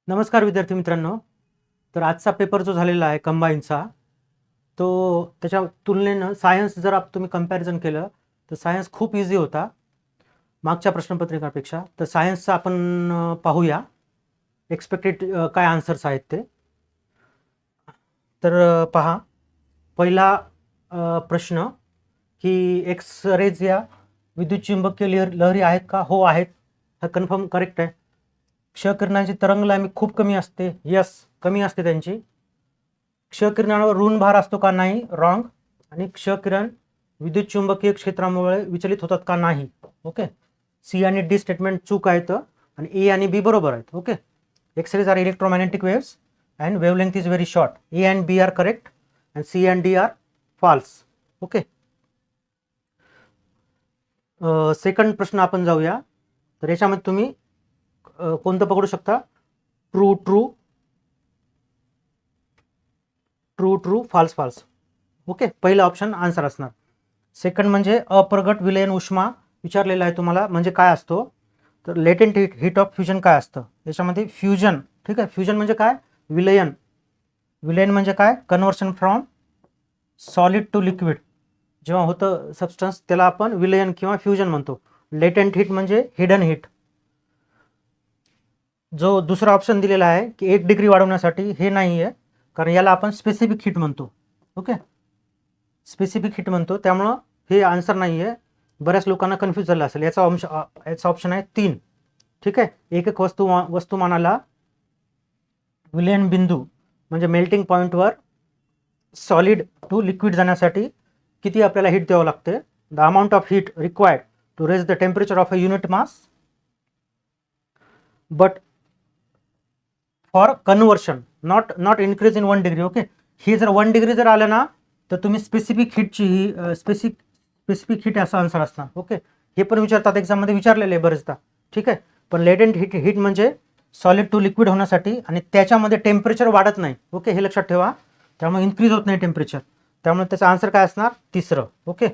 नमस्कार विद्यार्थी मित्रांनो. तर आजचा पेपर जो झालेला आहे कंबाईनचा, तो त्याच्या तुलनेनं सायन्स जर तुम्ही कंपॅरिझन केलं तर सायन्स खूप इझी होता मागच्या प्रश्नपत्रिकापेक्षा. तर सायन्सचा आपण पाहूया एक्सपेक्टेड काय आन्सर्स आहेत ते. तर पहा, पहिला प्रश्न की एक्स रेज या विद्युत चुंबकीय लहरी आहेत का? हो आहेत, हा कन्फर्म करेक्ट आहे. क्षकिरणांची तरंगलांबी खूप कमी असते, यस कमी असते त्यांची. क्षकिरणांवर ऋण भार असतो का? नाही, रॉंग. आणि क्षकिरण विद्युत चुंबकीय क्षेत्रामुळे विचलित होतात का? नाही. ओके, सी आणि डी स्टेटमेंट चूक आहेत आणि ए आणि बी बरोबर आहेत. Okay, X rays are electromagnetic waves and wavelength is very short. A and B are correct and C and D are false. Okay, second प्रश्न आपण जाऊया. तर याच्यामध्ये तुम्ही कोणतं पकडू शकता? True true, true true, false false. Okay, पहिला ऑप्शन आन्सर असणार. सेकंड म्हणजे अप्रगट विलयन उष्मा विचारलेला आहे तुम्हाला, म्हणजे काय असतो? तर लेटेंट हीट ऑफ फ्युजन काय असतं याच्यामध्ये? फ्युजन. ठीक आहे, फ्युजन म्हणजे काय? विलयन. विलयन म्हणजे काय? Conversion from solid to liquid जेव्हा होतं सबस्टन्स त्याला आपण विलयन किंवा फ्युजन म्हणतो. लेटेंट हीट म्हणजे हिडन हीट. जो दुसरा ऑप्शन दिलेला आहे की 1 डिग्री वाढवण्यासाठी, हे नाही आहे, कारण याला आपण स्पेसिफिक हीट म्हणतो. ओके, स्पेसिफिक हीट म्हणतो, त्यामुळं हे आन्सर नाही आहे. बऱ्याच लोकांना कन्फ्यूज झालं असेल. याचा ऑप्शन आहे 3. ठीक आहे, एक एक वस्तुमानाला विलयन बिंदू म्हणजे मेल्टिंग पॉईंटवर सॉलिड टू लिक्विड जाण्यासाठी किती आपल्याला हीट द्यावं लागते? The amount of heat required to raise the temperature of a unit mass but for conversion not increase in 1 degree. Okay, हे जर 1 डिग्री जर आलं ना तर तुम्ही स्पेसिफिक हीटची ही स्पेसिफिक हीट असा आन्सर असणार. ओके, हे पण विचारतात, एक्झाममध्ये विचारलेले आहे बरेचदा. ठीक आहे, पण लेटेंट हीट म्हणजे सॉलिड टू लिक्विड होण्यासाठी आणि त्याच्यामध्ये टेम्परेचर वाढत नाही. ओके, हे लक्षात ठेवा, त्यामुळे इन्क्रीज होत नाही टेम्परेचर, त्यामुळे त्याचा आन्सर काय असणार? तिसरं. ओके,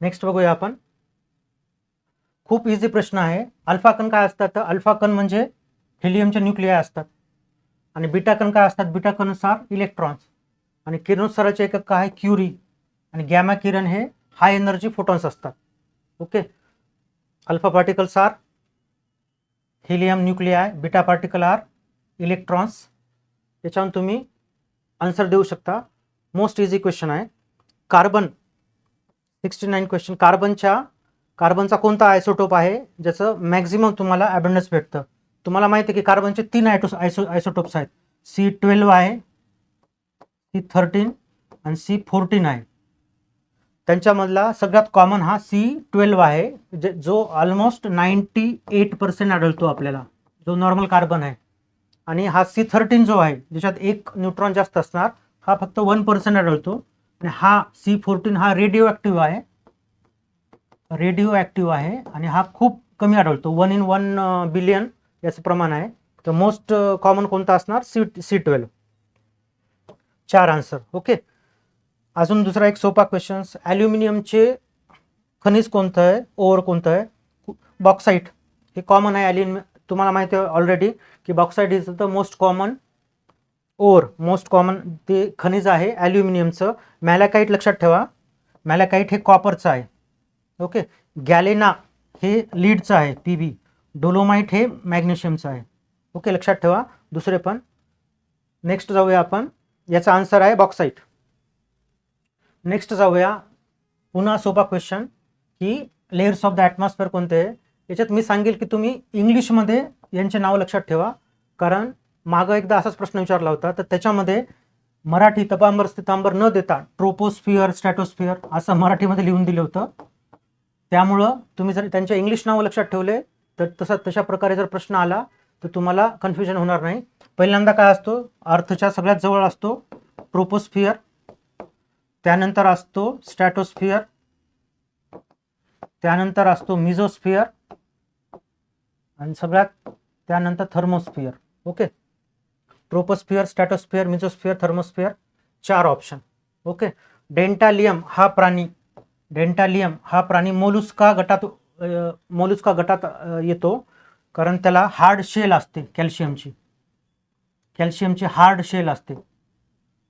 नेक्स्ट बघूया आपण. खूप इझी प्रश्न आहे. अल्फा कण काय असतात? तर अल्फा कण म्हणजे हेलियमचे न्यूक्लियाय असतात आणि बीटा कण काय असतात? बीटा कणस आर इलेक्ट्रॉन्स आणि किरणोत्साराचे एकक काय आहे? क्युरी. आणि गॅमा किरण हे हाय एनर्जी फोटॉन्स असतात. Okay, alpha particles are helium nuclei, beta particle are electrons. याच्यावरून तुम्ही आन्सर देऊ शकता. मोस्ट इझी क्वेश्चन आहे. Carbon 69 question. कार्बनचा कोणता आयसोटोप आहे ज्याचं मॅक्झिमम तुम्हाला अबंडन्स भेटतं? तुम्हाला माहिती आहे की कार्बनचे 3 आयसोटोप्स आहेत. C12 आहे, C13 आणि C14 आहे. त्यांच्यामधला सगळ्यात कॉमन हा C12 आहे, जो ऑलमोस्ट 98% आढळतो आपल्याला, जो नॉर्मल कार्बन आहे. आणि हा C13 जो आहे, ज्याच्यात एक न्यूट्रॉन जास्त असणार, हा फक्त 1% आढळतो. आणि हा C14 हा रेडिओ ॲक्टिव्ह आहे, आणि हा खूप कमी आढळतो, 1 in 1 बिलियन याचं प्रमाण आहे. तर मोस्ट कॉमन कोणता असणार? C12. 4 आन्सर. ओके, अजून दुसरा एक सोपा क्वेश्चन. ॲल्युमिनियमचे खनिज कोणतं आहे? ओर कोणतं आहे? बॉक्साईट. हे कॉमन आहे. तुम्हाला माहिती आहे ऑलरेडी की bauxite is the most common ore, most common ते खनिज आहे ॲल्युमिनियमचं. मॅलाकाईट लक्षात ठेवा, मॅलाकाईट हे कॉपरचं आहे. ओके, गॅलेना हे लीडचं आहे, Pb. डोलोमाइट हे मॅग्नेशियमचं आहे. ओके, लक्षात ठेवा दुसरे पण. नेक्स्ट जाऊया आपण. याचा आन्सर आहे बॉक्साईट. नेक्स्ट जाऊया, पुन्हा सोपा क्वेश्चन की लेयर्स ऑफ द ॲटमॉस्फिअर कोणते आहे? याच्यात मी सांगेल की तुम्ही इंग्लिशमध्ये यांचे नाव लक्षात ठेवा, कारण मागं एकदा असाच प्रश्न विचारला होता, तर त्याच्यामध्ये मराठी तपांबर स्थितांबर न देता ट्रोपोस्फिअर, स्ट्रॅटोस्फिअर असं मराठीमध्ये लिहून दिलं होतं. त्यामुळं तुम्ही जर त्यांच्या इंग्लिश नाव लक्षात ठेवले तर तशा प्रकारे जर प्रश्न आला तर तुम्हाला कन्फ्युजन होणार नाही. पहिल्यांदा काय असतो? अर्थच्या सगळ्यात जवळ असतो ट्रोपोस्फिअर, त्यानंतर असतो स्ट्रॅटोस्फिअर, त्यानंतर असतो मिझोस्फिअर आणि सगळ्यात त्यानंतर thermosphere. Okay, troposphere, stratosphere, mesosphere, thermosphere, 4 option. Okay, dentalium हा प्राणी मोलुस्का गटात येतो. कारण त्याला हार्ड शेल असते कॅल्शियमची हार्ड शेल असते,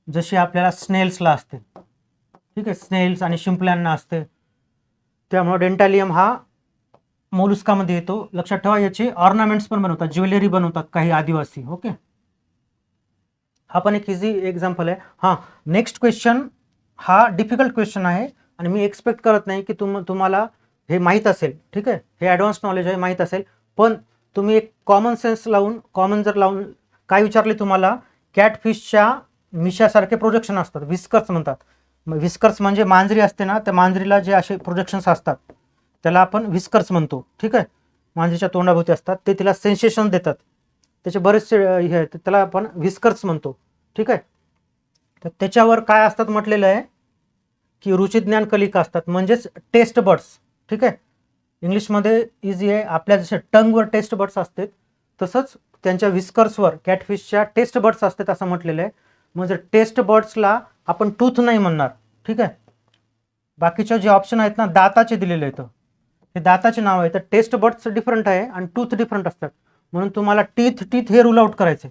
जशी आपल्याला स्नेल्सला असते. ठीक आहे, स्नेल्स आणि शिंपल्यांना असते. त्यामुळे डेंटॅलियम हा मोलुस्कामध्ये येतो. लक्षात ठेवा, याचे ऑर्नामेंट्स पण बनवतात, ज्वेलरी बनवतात काही आदिवासी. ओके, हा पण एक इझी एक्झाम्पल आहे. हां, नेक्स्ट क्वेश्चन हा डिफिकल्ट क्वेश्चन आहे आणि मी एक्सपेक्ट करत नाही की तुम्हाला हे माहीत असेल. ठीक आहे, हे ॲडव्हान्स नॉलेज आहे, माहीत असेल. पण तुम्ही एक कॉमन सेन्स लावून काय विचारले तुम्हाला, कॅटफिशच्या मिशासारखे प्रोजेक्शन असतात, विस्कर्स म्हणतात. विस्कर्स म्हणजे मांजरी असते ना, त्या मांजरीला जे असे प्रोजेक्शन्स असतात त्याला आपण विस्कर्स म्हणतो. ठीक आहे, मांजरीच्या तोंडाभोवती असतात, ते तिला सेन्सेशन देतात, त्याचे बरेचसे हे आहेत, त्याला आपण विस्कर्स म्हणतो. ठीक आहे, तर त्याच्यावर काय असतात म्हटलेलं आहे की रुचिज्ञान कलिका असतात, म्हणजेच टेस्ट बर्ड्स. ठीक आहे, इंग्लिशमध्ये इझी आहे. आपल्या जसे टंगवर टेस्ट बर्ड्स असतात तसंच त्यांच्या विस्कर्सवर कॅटफिशच्या टेस्ट बर्ड्स असतात असं म्हटलेलं आहे. म्हणजे टेस्ट बर्ड्सला आपण टूथ नाही म्हणणार. ठीक आहे, बाकीचे जे ऑप्शन आहेत ना दाताचे दिलेले आहेत, हे दाताचे नाव आहे. तर टेस्ट बर्ड्स डिफरंट आहे आणि टूथ डिफरंट असतात, म्हणून तुम्हाला टीथ हे रूल आउट करायचे.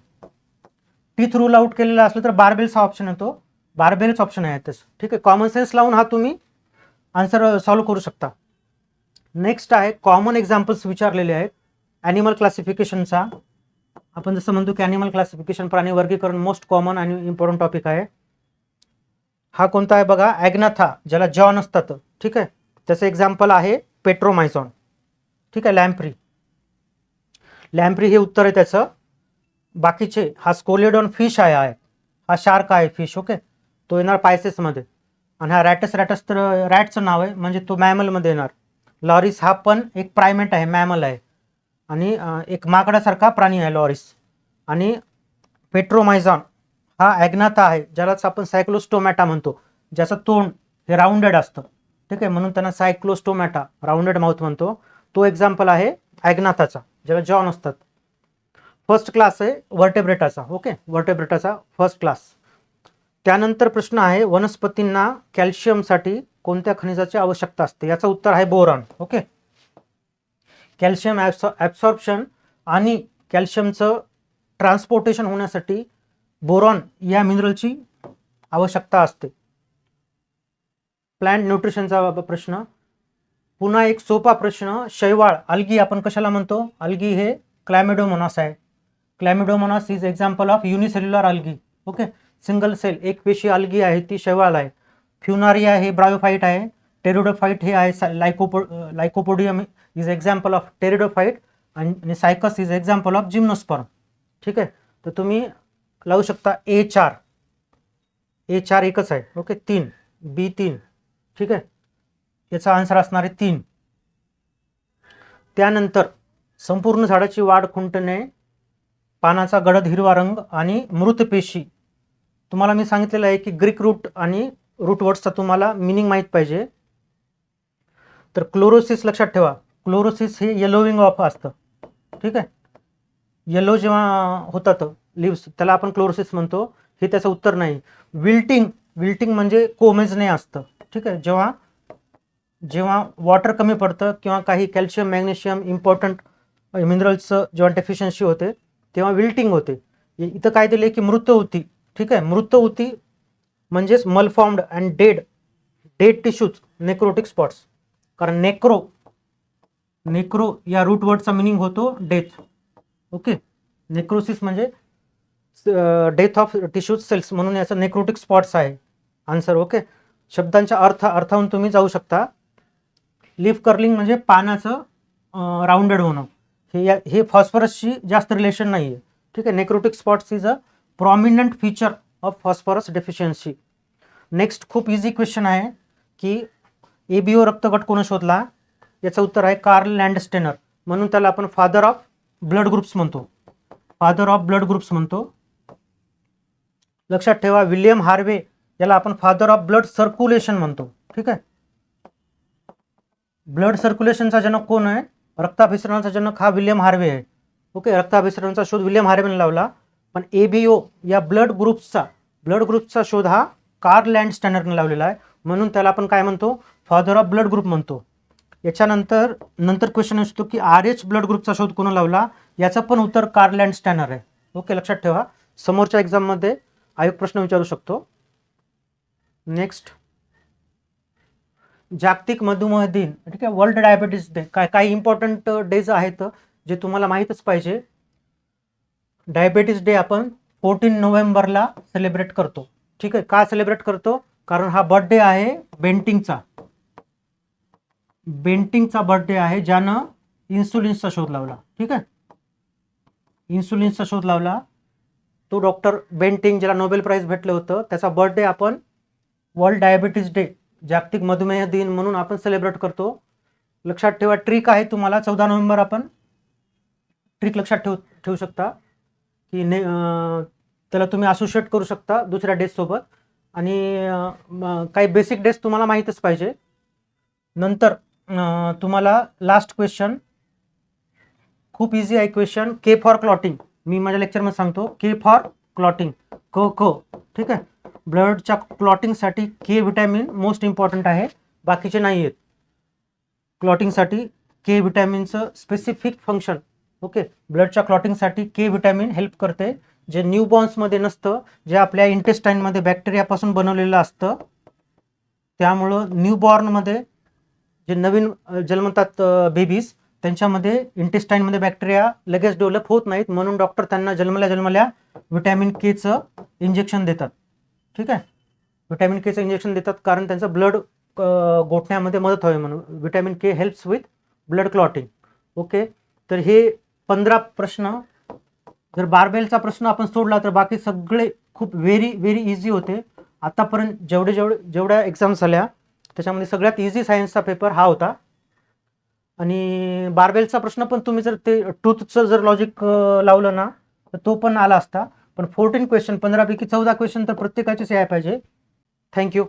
टीथ रूल आउट केलेलं असलं तर बार्बेल्स हा ऑप्शन येतो, बार्बेल्स ऑप्शन आहे तसं. ठीक आहे, कॉमन सेन्स लावून हा तुम्ही आन्सर सॉल्व्ह करू शकता. नेक्स्ट आहे कॉमन एक्झाम्पल्स विचारलेले आहेत ॲनिमल क्लासिफिकेशनचा. आपण जसं म्हणतो की ॲनिमल क्लासिफिकेशन, प्राणी वर्गीकरण मोस्ट कॉमन आणि इम्पॉर्टंट टॉपिक आहे. हा कोणता आहे बघा, ॲग्नाथा, ज्याला जॉ नसतात. ठीक आहे, त्याचं एक्झाम्पल आहे पेट्रोमायझॉन. ठीक आहे, लॅम्प्री हे उत्तर आहे त्याचं. बाकीचे हा स्कोलेडॉन फिश आहे, हा शार्क आहे फिश. ओके, तो येणार पायसेसमध्ये. आणि हा रॅटस तर रॅटचं नाव आहे, म्हणजे तो मॅमलमध्ये येणार. लॉरिस हा पण एक प्रायमेट आहे, मॅमल आहे आणि एक माकडासारखा प्राणी आहे लॉरिस. आणि पेट्रोमायझॉन हा ॲग्नाथा आहे, ज्यालाच आपण सायक्लोस्टोमॅटा म्हणतो, ज्याचं तोंड हे राऊंडेड असतं. ठीक आहे, म्हणून त्यांना सायक्लोस्टोमॅटा, राऊंडेड माउथ म्हणतो. तो एक्झाम्पल आहे ॲग्नाथाचा, ज्याला जॉ नसतात. फर्स्ट क्लास आहे वर्टेब्रेटाचा. ओके, वर्टेब्रेटाचा फर्स्ट क्लास. त्यानंतर प्रश्न आहे वनस्पतींना कॅल्शियमसाठी कोणत्या खनिजाची आवश्यकता असते, याचं उत्तर आहे बोरॉन. ओके, कॅल्शियम ॲब्सॉर्प्शन आणि कॅल्शियमचं ट्रान्सपोर्टेशन होण्यासाठी बोरॉन या मिनरलची आवश्यकता असते. प्लांट न्यूट्रिशनचा प्रश्न, पुन्हा एक सोपा प्रश्न, शैवाळ अल्गी आपण कशाला म्हणतो, अल्गी हे क्लॅमिडोमोनास आहे. Chlamydomonas is example of unicellular algae. Okay, single cell एक पेशी अल्गी आहे, ती शैवाल आहे. फ्युनारिया हे ब्रायोफाईट आहे. टेरिडोफाईट हे आहे लायकोपोडियम इज एक्झाम्पल ऑफ टेरिडोफाईट आणि cycas is example of gymnosperm. ठीक आहे, तर तुम्ही लावू शकता A4 एकच आहे. Okay, 3 B3. ठीक आहे, याचा आन्सर असणार आहे 3. त्यानंतर संपूर्ण झाडाची वाढ खुंटणे, पानाचा गडद हिरवा रंग आणि मृत पेशी. तुम्हाला मी सांगितलेलं आहे की ग्रीक रूट आणि रूट वर्ड्सचा तुम्हाला मिनिंग माहीत पाहिजे. तर क्लोरोसिस लक्षात ठेवा, क्लोरोसिस हे येलोविंग ऑफ असतं. ठीक आहे, येलो जेव्हा होतात लिव्स त्याला आपण क्लोरोसिस म्हणतो, हे त्याचं उत्तर नाही. विल्टिंग म्हणजे कोमेजने असतं. ठीक आहे, जेव्हा वॉटर कमी पडतं किंवा काही कॅल्शियम मॅग्नेशियम इम्पॉर्टंट मिनरल्सचं जेव्हा डेफिशियन्सी होते तेव्हा विल्टिंग होते. इथं काय दिले की मृतऊती. ठीक आहे, मृतऊती म्हणजेच malformed and dead tissues, necrotic spots. कारण नेक्रो या रूट वर्डचा मिनिंग होतो डेथ. ओके, नेक्रोसिस म्हणजे डेथ ऑफ टिश्यूज सेल्स, म्हणून याचा नेक्रोटिक स्पॉट्स आहे आन्सर. ओके, शब्दांच्या अर्थावरून तुम्ही जाऊ शकता. लीफ कर्लिंग म्हणजे पानाचं राऊंडेड होणं, हे फॉस्फरसशी जास्त रिलेशन नाही आहे. ठीक आहे, necrotic spots is a prominent feature of phosphorus deficiency. Next खूप इझी क्वेश्चन आहे की ABO रक्तगट कोण शोधला, याचं उत्तर आहे कार्ल लँडस्टेनर, म्हणून त्याला आपण फादर ऑफ ब्लड ग्रुप्स म्हणतो. लक्षात ठेवा, विल्यम हार्वे याला आपण फादर ऑफ ब्लड सर्क्युलेशन म्हणतो. ठीक आहे, ब्लड सर्क्युलेशनचा जनक कोण आहे, रक्ताभिसरणाचा जनक हा विल्यम हार्वे आहे. ओके, रक्ताभिसरणाचा शोध विल्यम हार्वेने लावला, पण ABO या ब्लड ग्रुप्सचा शोध हा कार्ल लँडस्टेनरने लावलेला आहे, म्हणून त्याला आपण काय म्हणतो, फादर ऑफ ब्लड ग्रुप म्हणतो. याच्यानंतर क्वेश्चन असतो की RH ब्लड ग्रुपचा शोध कोण लावला, याचं पण उत्तर कार्ल लँडस्टॅनर आहे. ओके, लक्षात ठेवा, समोरच्या एक्झाममध्ये आयोग प्रश्न विचारू शकतो. नेक्स्ट, जागतिक मधुमेह दिन, ठीक आहे, वर्ल्ड डायबिटीज डे. काही इम्पॉर्टंट डेज आहेत जे तुम्हाला माहीतच पाहिजे. डायबिटीज डे आपण 14 नोव्हेंबरला सेलिब्रेट करतो. ठीक आहे, का सेलिब्रेट करतो? कारण हा बर्थडे आहे बेंटिंगचा बर्थडे आहे, ज्यानं इन्सुलिनचा शोध लावला. ठीक आहे, इन्सुलिनचा शोध लावला तो डॉक्टर बेंटिंग, ज्याला नोबेल प्राइज भेटलं होतं. त्याचा बर्थडे आपण वर्ल्ड डायबिटीज डे, जागतिक मधुमेह दिन म्हणून आपण सेलिब्रेट करतो. लक्षात ठेवा, ट्रिक आहे तुम्हाला, 14 नोव्हेंबर आपण ट्रिक लक्षात ठेवू शकता की त्याला तुम्ही असोशिएट करू शकता दुसऱ्या डेज सोबत. आणि काही बेसिक डेज तुम्हाला माहीतच पाहिजे. नंतर तुम्हाला लास्ट क्वेश्चन, खूप इझी आहे क्वेश्चन. के फॉर क्लॉटिंग, मी माझ्या लेक्चरमध्ये सांगतो. के फॉर क्लॉटिंग, क. ठीक आहे, ब्लडच्या क्लॉटिंगसाठी के व्हिटॅमिन मोस्ट इम्पॉर्टंट आहे, बाकीचे नाही आहेत. क्लॉटिंगसाठी के व्हिटॅमिनचं स्पेसिफिक फंक्शन. ओके, ब्लडच्या क्लॉटिंगसाठी के व्हिटॅमिन हेल्प करते, जे न्यूबॉर्न्समध्ये नसतं, जे आपल्या इंटेस्टाईनमध्ये बॅक्टेरियापासून बनवलेलं असतं. त्यामुळं न्यूबॉर्नमध्ये जे नवीन जन्मतात बेबीज, त्यांच्यामध्ये इंटेस्टाईनमध्ये बॅक्टेरिया लगेच डेव्हलप होत नाहीत, म्हणून डॉक्टर त्यांना जन्मल्या व्हिटॅमिन केचं इंजेक्शन देतात. ठीक आहे, व्हिटॅमिन केचं इंजेक्शन देतात कारण त्यांचं ब्लड गोठण्यामध्ये मदत व्हावी म्हणून. Vitamin K helps with blood clotting. Okay, तर हे 15 प्रश्न. जर बारबेलचा प्रश्न आपण सोडला तर बाकी सगळे खूप व्हेरी इझी होते. आतापर्यंत जेवढ्या एक्झाम्स झाल्या त्याच्यामध्ये सगळ्यात इझी सायन्सचा पेपर हा होता. आणि बारबेलचा प्रश्न पण तुम्ही जर ते टूथचं जर लॉजिक लावलं ना तर तो पण आला असता. पण 14 क्वेश्चन, 15 पैकी 14 क्वेश्चन तर प्रत्येकाचेच यायला पाहिजे. थँक्यू.